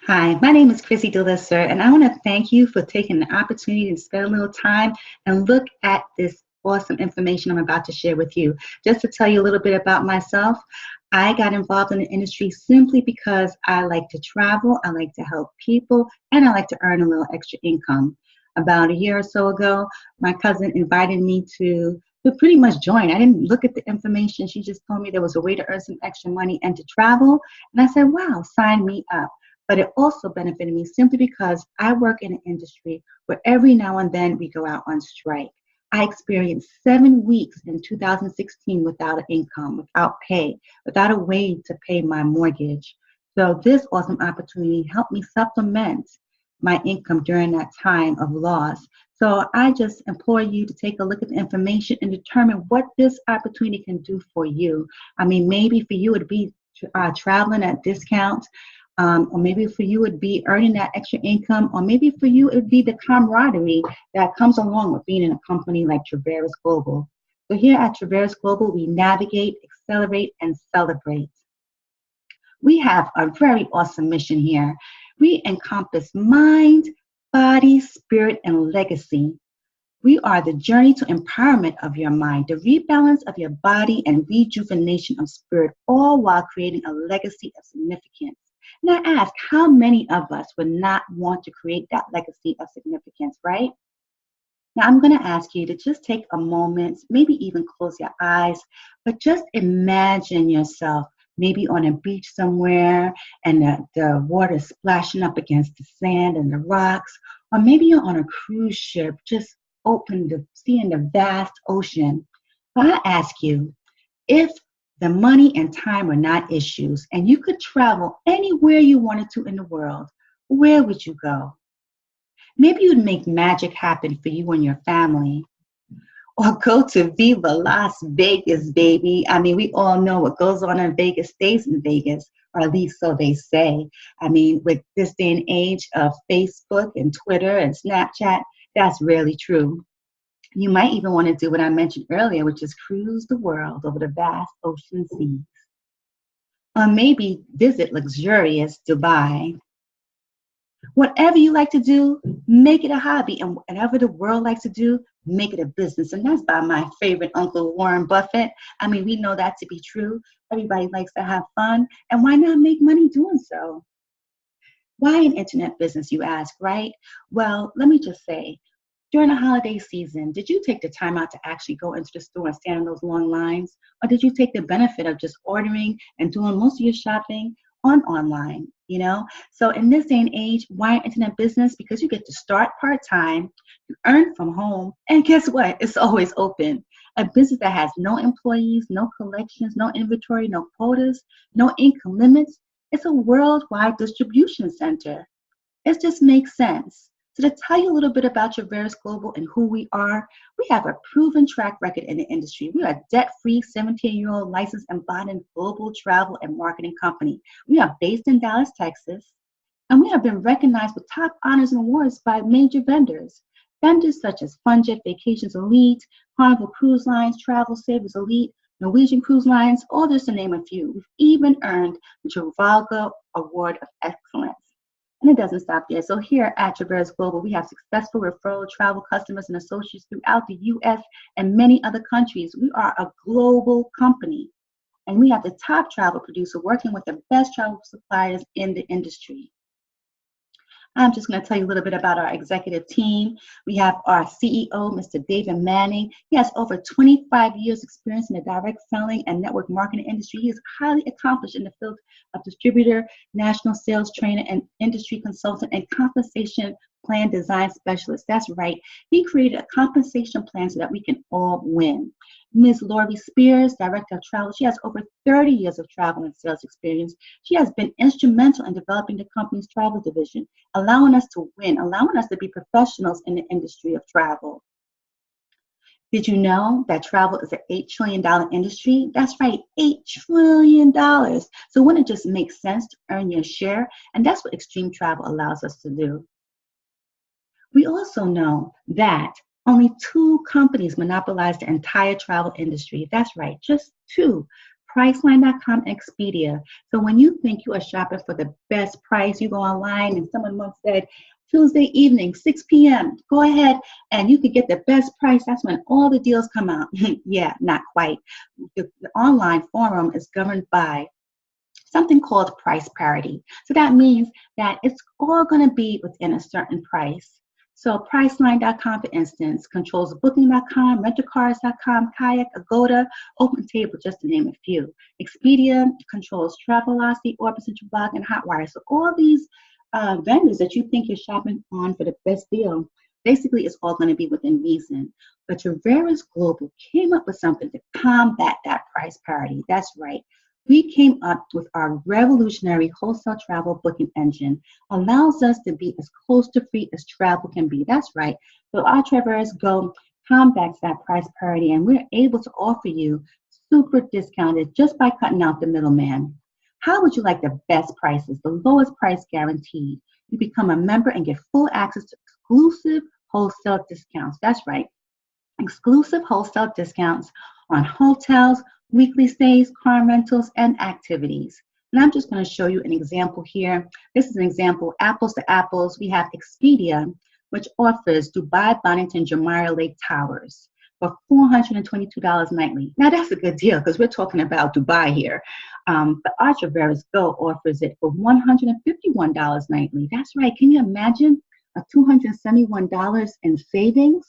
Hi, my name is Chrissy DeLisser, and I want to thank you for taking the opportunity to spend a little time and look at this awesome information I'm about to share with you. Just to tell you a little bit about myself, I got involved in the industry simply because I like to travel, I like to help people, and I like to earn a little extra income. About a year or so ago, my cousin invited me to pretty much join. I didn't look at the information. She just told me there was a way to earn some extra money and to travel. And I said, wow, sign me up. But it also benefited me simply because I work in an industry where every now and then we go out on strike. I experienced 7 weeks in 2016 without an income, without pay, without a way to pay my mortgage. So this awesome opportunity helped me supplement my income during that time of loss. So I just implore you to take a look at the information and determine what this opportunity can do for you. I mean, maybe for you it'd be traveling at discounts, or maybe for you it'd be earning that extra income, or maybe for you it'd be the camaraderie that comes along with being in a company like Traverus Global. So here at Traverus Global, we navigate, accelerate, and celebrate. We have a very awesome mission here. We encompass mind, body, spirit, and legacy. We are the journey to empowerment of your mind, the rebalance of your body, and rejuvenation of spirit, all while creating a legacy of significance. And I ask, how many of us would not want to create that legacy of significance, right? Now, I'm going to ask you to just take a moment, maybe even close your eyes, but just imagine yourself maybe on a beach somewhere and the water splashing up against the sand and the rocks, or maybe you're on a cruise ship just open to seeing the vast ocean. But I ask you, if the money and time were not issues and you could travel anywhere you wanted to in the world, where would you go? Maybe you'd make magic happen for you and your family. Or go to Viva Las Vegas, baby. I mean, we all know what goes on in Vegas stays in Vegas, or at least so they say. I mean, with this day and age of Facebook and Twitter and Snapchat, that's rarely true. You might even want to do what I mentioned earlier, which is cruise the world over the vast ocean seas. Or maybe visit luxurious Dubai. Whatever you like to do, make it a hobby. And whatever the world likes to do, make it a business. And that's by my favorite Uncle Warren Buffett. I mean, we know that to be true. Everybody likes to have fun. And why not make money doing so? Why an internet business, you ask, right? Well, let me just say, during the holiday season, did you take the time out to actually go into the store and stand in those long lines? Or did you take the benefit of just ordering and doing most of your shopping online? So in this day and age, why an internet business? Because you get to start part-time, you earn from home, and guess what? It's always open. A business that has no employees, no collections, no inventory, no quotas, no income limits. It's a worldwide distribution center. It just makes sense. So to tell you a little bit about Traverus Global and who we are, we have a proven track record in the industry. We are a debt-free 17-year-old licensed embodied global travel and marketing company. We are based in Dallas, Texas, and we have been recognized with top honors and awards by major vendors. Vendors such as Funjet Vacations Elite, Carnival Cruise Lines, Travel Savers Elite, Norwegian Cruise Lines, all just to name a few. We've even earned the Trafalgar Award of Excellence. And it doesn't stop there. So here at Traverse Global, we have successful referral travel customers and associates throughout the U.S. and many other countries. We are a global company, and we have the top travel producer working with the best travel suppliers in the industry. I'm just going to tell you a little bit about our executive team. We have our CEO, Mr. David Manning. He has over 25 years experience in the direct selling and network marketing industry. He is highly accomplished in the field of distributor, national sales trainer, and industry consultant and compensation plan design specialist. That's right. He created a compensation plan so that we can all win. Ms. Lori Spears, Director of Travel, she has over 30 years of travel and sales experience. She has been instrumental in developing the company's travel division, allowing us to win, allowing us to be professionals in the industry of travel. Did you know that travel is an $8 trillion industry? That's right, $8 trillion. So wouldn't it just make sense to earn your share? And that's what extreme travel allows us to do. We also know that only two companies monopolize the entire travel industry. That's right, just two. Priceline.com, Expedia. So when you think you are shopping for the best price, you go online and someone once said, Tuesday evening, 6 p.m., go ahead and you could get the best price. That's when all the deals come out. Yeah, not quite. The online forum is governed by something called price parity. So that means that it's all going to be within a certain price. So Priceline.com, for instance, controls Booking.com, RentACars.com, Kayak, Agoda, OpenTable, just to name a few. Expedia controls Travelocity, Orbis, and Trivago, and Hotwire. So all these vendors that you think you're shopping on for the best deal, basically it's all going to be within reason. But Traverus Global came up with something to combat that price parity. That's right. We came up with our revolutionary wholesale travel booking engine. Allows us to be as close to free as travel can be. That's right. So our Traverus Go combats that price parity, and we're able to offer you super discounted just by cutting out the middleman. How would you like the best prices, the lowest price guaranteed? You become a member and get full access to exclusive wholesale discounts. That's right. Exclusive wholesale discounts on hotels, weekly stays, car rentals, and activities. And I'm just going to show you an example here. This is an example, apples to apples. We have Expedia, which offers Dubai, Bonington, Jumeirah Lake Towers for $422 nightly. Now that's a good deal because we're talking about Dubai here. But our Traverus Go offers it for $151 nightly. That's right. Can you imagine a $271 in savings?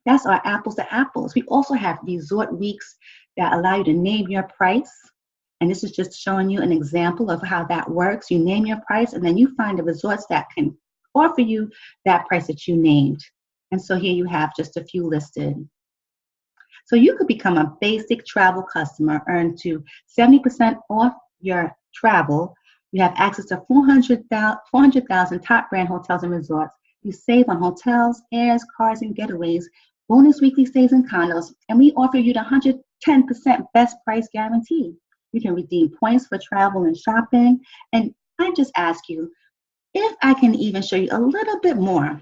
That's our apples to apples. We also have resort weeks that allow you to name your price. And this is just showing you an example of how that works. You name your price and then you find the resorts that can offer you that price that you named. And so here you have just a few listed. So you could become a basic travel customer, earn to 70% off your travel. You have access to 400,000 top brand hotels and resorts. You save on hotels, airs, cars, and getaways, bonus weekly stays and condos, and we offer you the 110% best price guarantee. You can redeem points for travel and shopping. And I just ask you, if I can even show you a little bit more,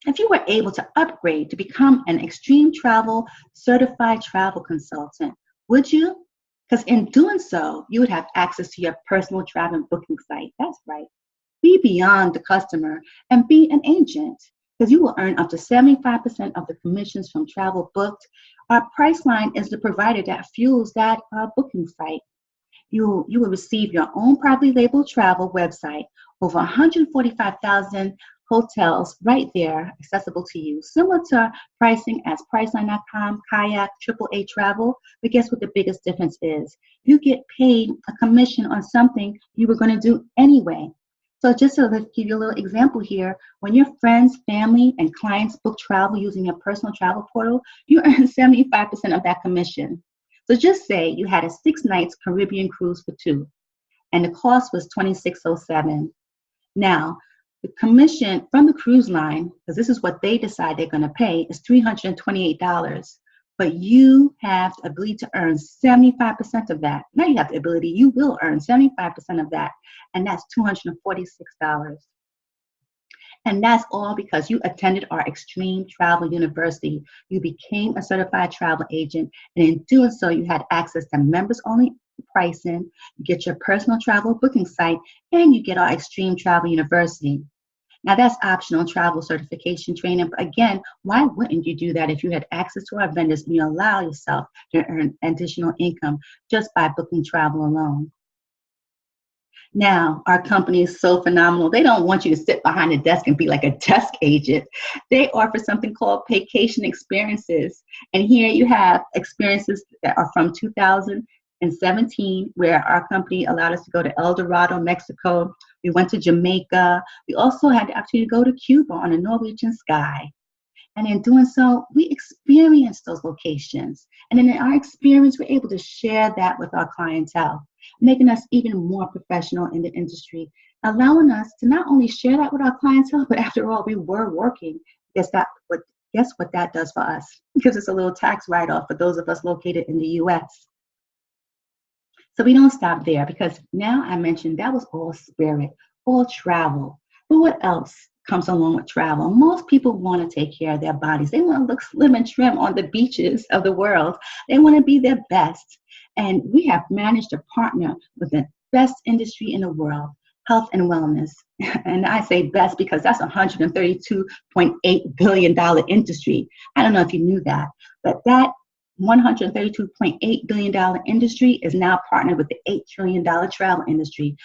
if you were able to upgrade to become an extreme travel certified travel consultant, would you? Because in doing so, you would have access to your personal travel booking site. That's right. Be beyond the customer and be an agent, because you will earn up to 75% of the commissions from travel booked. Our Priceline is the provider that fuels that booking site. You will receive your own privately labeled travel website, over 145,000 hotels right there accessible to you, similar to pricing as Priceline.com, Kayak, AAA Travel. But guess what the biggest difference is? You get paid a commission on something you were going to do anyway. So just to give you a little example here, when your friends, family, and clients book travel using your personal travel portal, you earn 75% of that commission. So just say you had a 6 nights Caribbean cruise for 2, and the cost was $26.07. Now, the commission from the cruise line, because this is what they decide they're going to pay, is $328. But you have the ability to earn 75% of that. Now you have the ability, you will earn 75% of that, and that's $246. And that's all because you attended our Extreme Travel University. You became a certified travel agent, and in doing so, you had access to members-only pricing, you get your personal travel booking site, and you get our Extreme Travel University. Now that's optional travel certification training, but again, why wouldn't you do that if you had access to our vendors and you allow yourself to earn additional income just by booking travel alone? Now, our company is so phenomenal. They don't want you to sit behind a desk and be like a desk agent. They offer something called vacation experiences. And here you have experiences that are from 2017, where our company allowed us to go to El Dorado, Mexico. We went to Jamaica. We also had the opportunity to go to Cuba on a Norwegian sky. And in doing so, we experienced those locations. And then in our experience, we're able to share that with our clientele, making us even more professional in the industry, allowing us to not only share that with our clientele, but after all, we were working. Guess what that does for us? It gives us a little tax write-off for those of us located in the U.S. So we don't stop there, because now I mentioned that was all spirit, all travel. But what else comes along with travel? Most people want to take care of their bodies. They want to look slim and trim on the beaches of the world. They want to be their best. And we have managed to partner with the best industry in the world, health and wellness. And I say best because that's a $132.8 billion industry. I don't know if you knew that, but that $132.8 billion industry is now partnered with the $8 trillion travel industry.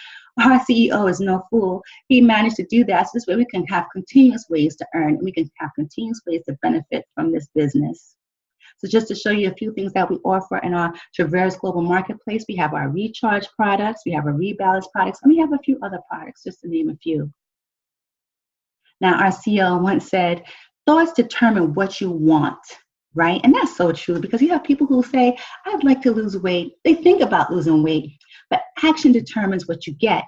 Our CEO is no fool. He managed to do that. So this way we can have continuous ways to earn, and we can have continuous ways to benefit from this business. So just to show you a few things that we offer in our Traverus Global Marketplace, we have our recharge products, we have our rebalance products, and we have a few other products, just to name a few. Now, our CEO once said, thoughts determine what you want, right? And that's so true, because you have people who say, I'd like to lose weight. They think about losing weight, but action determines what you get.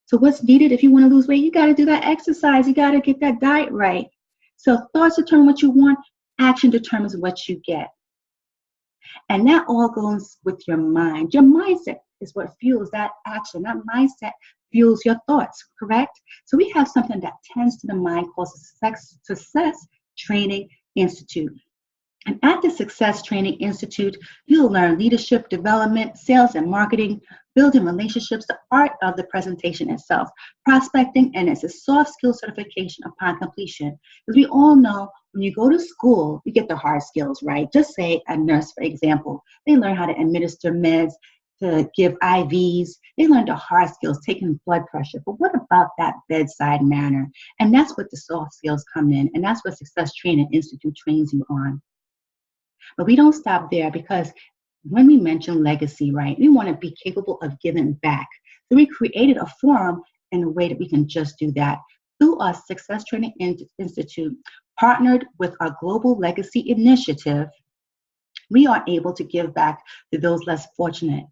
So what's needed if you want to lose weight? You got to do that exercise. You got to get that diet right. So thoughts determine what you want. Action determines what you get. And that all goes with your mind. Your mindset is what fuels that action. That mindset fuels your thoughts, correct? So we have something that tends to the mind called Success Training Institute. And at the Success Training Institute, you'll learn leadership development, sales and marketing, building relationships, the art of the presentation itself, prospecting, and it's a soft skill certification upon completion. Because we all know when you go to school, you get the hard skills, right? Just say a nurse, for example. They learn how to administer meds, to give IVs. They learn the hard skills, taking blood pressure. But what about that bedside manner? And that's what the soft skills come in. And that's what Success Training Institute trains you on. But we don't stop there, because when we mention legacy, right, we want to be capable of giving back. So we created a forum in a way that we can just do that. Through our Success Training Institute, partnered with our Global Legacy Initiative, we are able to give back to those less fortunate.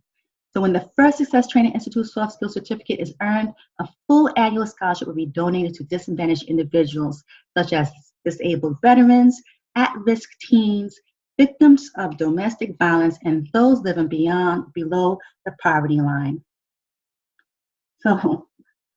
So when the first Success Training Institute Soft Skills Certificate is earned, a full annual scholarship will be donated to disadvantaged individuals, such as disabled veterans, at-risk teens, victims of domestic violence, and those living below the poverty line. So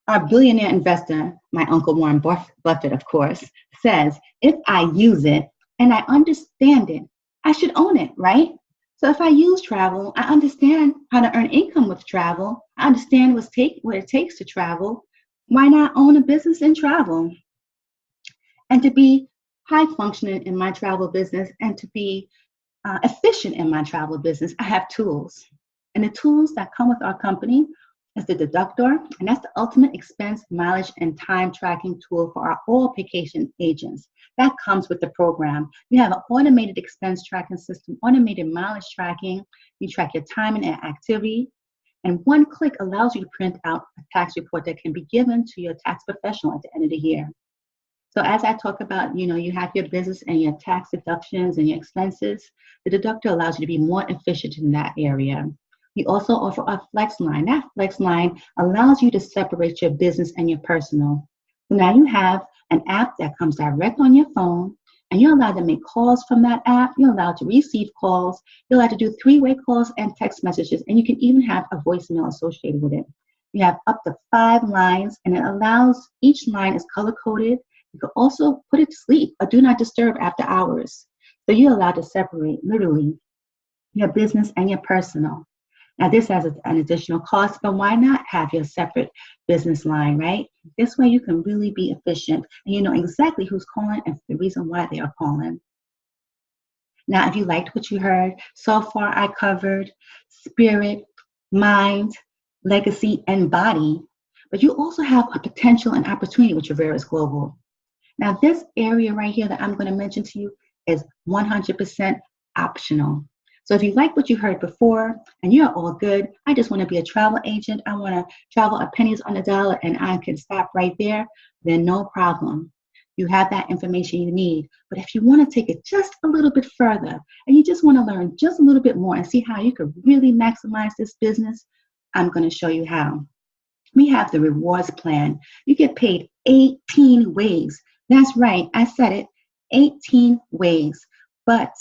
our billionaire investor, my Uncle Warren Buffett, of course, says, if I use it and I understand it, I should own it, right? So if I use travel, I understand how to earn income with travel. I understand what it takes to travel. Why not own a business in travel? And to be high functioning in my travel business and to be efficient in my travel business, I have tools. And the tools that come with our company is the deductor, and that's the ultimate expense, mileage, and time tracking tool for our all vacation agents. That comes with the program. You have an automated expense tracking system, automated mileage tracking. You track your time and activity. And one click allows you to print out a tax report that can be given to your tax professional at the end of the year. So as I talk about, you have your business and your tax deductions and your expenses, the deductor allows you to be more efficient in that area. We also offer a flex line. That flex line allows you to separate your business and your personal. So now you have an app that comes direct on your phone, and you're allowed to make calls from that app. You're allowed to receive calls. You're allowed to do three-way calls and text messages, and you can even have a voicemail associated with it. You have up to 5 lines, and it allows, each line is color-coded. You can also put it to sleep or do not disturb after hours. So you're allowed to separate, literally, your business and your personal. Now, this has an additional cost, but why not have your separate business line, right? This way you can really be efficient, and you know exactly who's calling and the reason why they are calling. Now, if you liked what you heard, so far I covered spirit, mind, legacy, and body, but you also have a potential and opportunity with Traverus Global. Now, this area right here that I'm going to mention to you is 100% optional. So if you like what you heard before and you're all good, I just want to be a travel agent, I want to travel a pennies on the dollar, and I can stop right there, then no problem. You have that information you need. But if you want to take it just a little bit further and you just want to learn just a little bit more and see how you could really maximize this business, I'm going to show you how. We have the rewards plan. You get paid 18 ways. That's right, I said it, 18 ways. But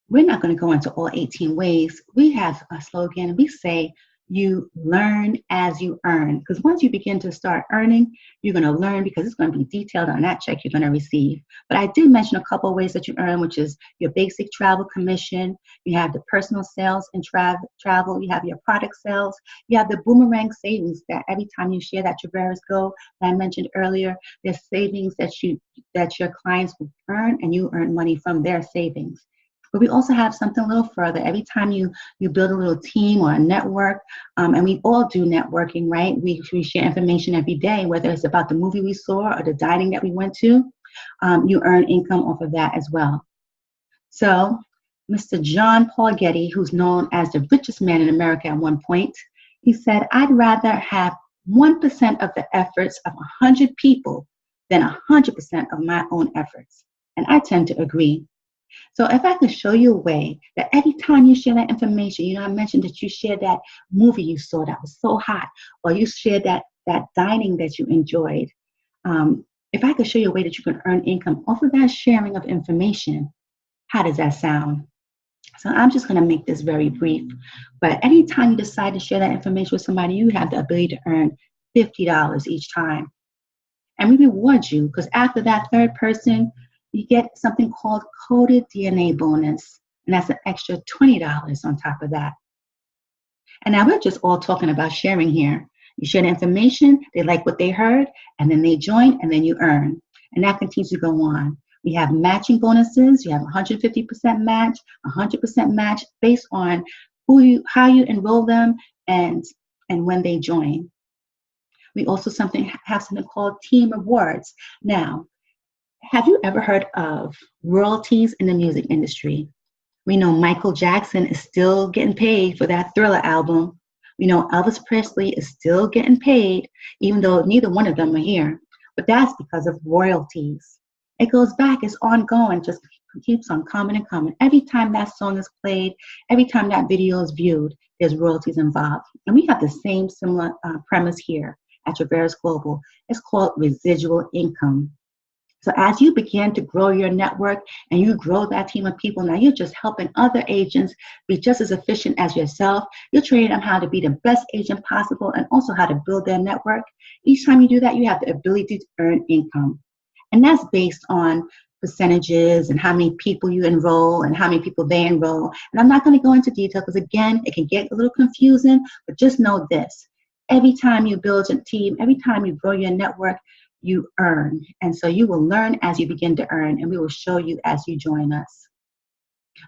we're not going to go into all 18 ways. We have a slogan. We say You learn as you earn. Because once you begin to start earning, you're going to learn because it's going to be detailed on that check you're going to receive. But I did mention a couple of ways that you earn, which is your basic travel commission. You have the personal sales and travel. You have your product sales. You have the boomerang savings that every time you share that Traverus Go that I mentioned earlier, there's savings that your clients will earn, and you earn money from their savings. But we also have something a little further. Every time you build a little team or a network, and we all do networking, right? We share information every day, whether it's about the movie we saw or the dining that we went to. You earn income off of that as well. So Mr. John Paul Getty, who's known as the richest man in America at one point, he said, I'd rather have 1% of the efforts of 100 people than 100% of my own efforts. And I tend to agree. So if I could show you a way that every time you share that information, I mentioned that you shared that movie you saw that was so hot, or you shared that dining that you enjoyed. If I could show you a way that you can earn income off of that sharing of information, how does that sound? So I'm just going to make this very brief. But anytime you decide to share that information with somebody, you have the ability to earn $50 each time. And we reward you because after that third person, you get something called coded DNA bonus. And that's an extra $20 on top of that. And now we're just all talking about sharing here. You share the information, they like what they heard, and then they join, and then you earn. And that continues to go on. We have matching bonuses. You have 150% match, 100% match based on how you enroll them and when they join. We also have something called team rewards. Now, have you ever heard of royalties in the music industry? We know Michael Jackson is still getting paid for that Thriller album. We know Elvis Presley is still getting paid, even though neither one of them are here. But that's because of royalties. It goes back, it's ongoing, just keeps on coming and coming. Every time that song is played, every time that video is viewed, there's royalties involved. And we have the same similar premise here at Traverus Global. It's called residual income. So as you begin to grow your network and you grow that team of people, now you're just helping other agents be just as efficient as yourself. You're training them how to be the best agent possible and also how to build their network. Each time you do that, you have the ability to earn income. And that's based on percentages and how many people you enroll and how many people they enroll. And I'm not going to go into detail because, again, it can get a little confusing, but just know this. Every time you build a team, every time you grow your network, you earn. And so you will learn as you begin to earn, and we will show you as you join us.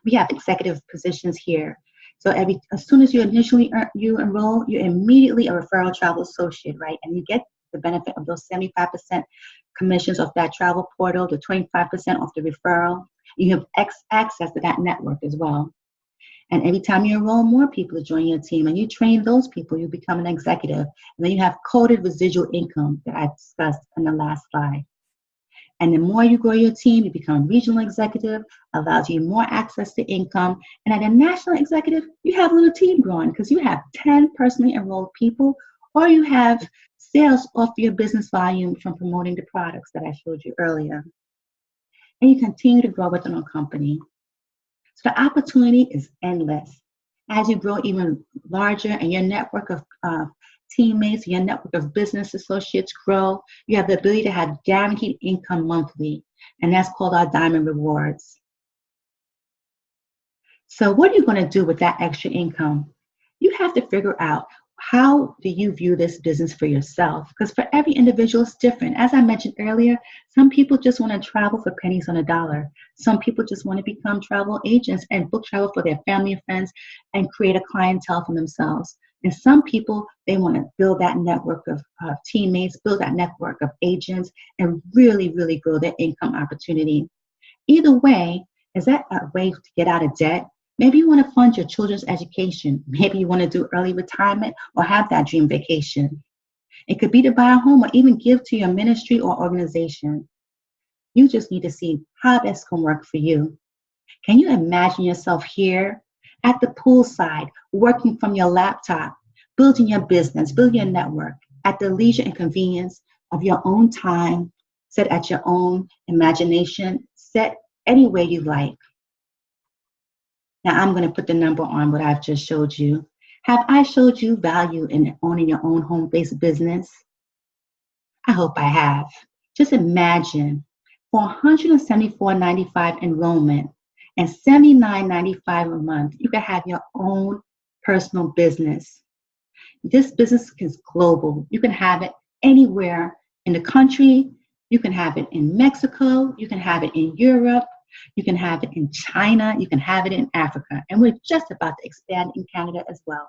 We have executive positions here. So as soon as you initially enroll, you're immediately a referral travel associate, right? And you get the benefit of those 75% commissions off that travel portal, the 25% off the referral. You have access to that network as well. And every time you enroll more people to join your team and you train those people, you become an executive. And then you have coded residual income that I discussed in the last slide. And the more you grow your team, you become a regional executive, allows you more access to income. And at a national executive, you have a little team growing because you have 10 personally enrolled people, or you have sales off your business volume from promoting the products that I showed you earlier. And you continue to grow within a company. So the opportunity is endless. As you grow even larger and your network of teammates, your network of business associates grow, you have the ability to have guaranteed income monthly, and that's called our Diamond Rewards. So what are you going to do with that extra income? You have to figure out, how do you view this business for yourself? Because for every individual, it's different. As I mentioned earlier, some people just want to travel for pennies on a dollar. Some people just want to become travel agents and book travel for their family and friends and create a clientele for themselves. And some people, they want to build that network of teammates, build that network of agents, and really, really grow their income opportunity. Either way, is that a way to get out of debt? Maybe you want to fund your children's education. Maybe you want to do early retirement or have that dream vacation. It could be to buy a home or even give to your ministry or organization. You just need to see how this can work for you. Can you imagine yourself here at the poolside, working from your laptop, building your business, building your network at the leisure and convenience of your own time, set at your own imagination, set any way you like? Now I'm going to put the number on what I've just showed you. Have I showed you value in owning your own home-based business? I hope I have. Just imagine for $174.95 enrollment and $79.95 a month, you can have your own personal business. This business is global. You can have it anywhere in the country. You can have it in Mexico. You can have it in Europe. You can have it in China. You can have it in Africa. And we're just about to expand in Canada as well.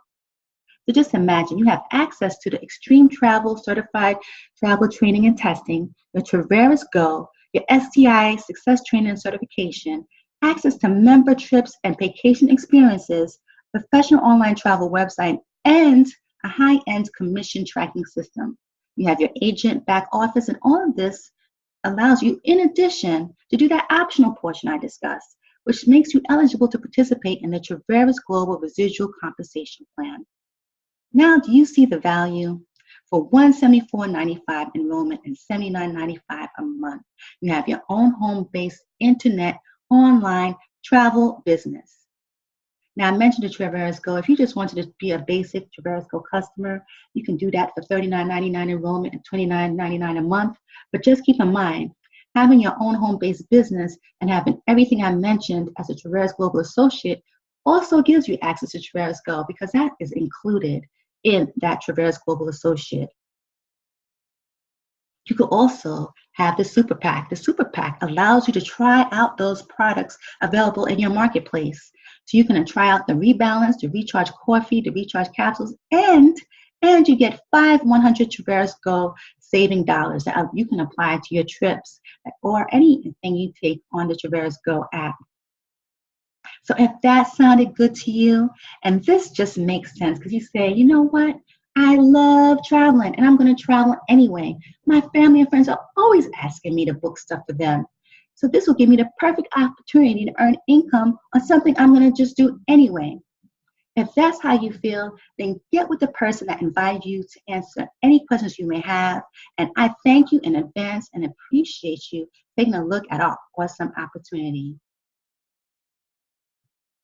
So just imagine you have access to the extreme travel certified travel training and testing, your Traverus Go, your STI success training and certification, access to member trips and vacation experiences, professional online travel website, and a high-end commission tracking system. You have your agent back office, and all of this allows you, in addition, to do that optional portion I discussed, which makes you eligible to participate in the Traverus Global Residual Compensation Plan. Now, do you see the value? For $174.95 enrollment and $79.95 a month, you have your own home-based internet online travel business. Now, I mentioned the Traverus Go. If you just wanted to be a basic Traverus Go customer, you can do that for $39.99 enrollment and $29.99 a month. But just keep in mind, having your own home-based business and having everything I mentioned as a Traverus Global Associate also gives you access to Traverus Go, because that is included in that Traverus Global Associate. You could also have the Super PAC. The Super PAC allows you to try out those products available in your marketplace. So you can try out the Rebalance, the Recharge Coffee, the Recharge Capsules, and you get 5 100 Traverus Go saving dollars that you can apply to your trips or anything you take on the Traverus Go app. So if that sounded good to you, and this just makes sense because you say, you know what? I love traveling and I'm going to travel anyway. My family and friends are always asking me to book stuff for them. So this will give me the perfect opportunity to earn income on something I'm going to just do anyway. If that's how you feel, then get with the person that invited you to answer any questions you may have. And I thank you in advance and appreciate you taking a look at our awesome opportunity.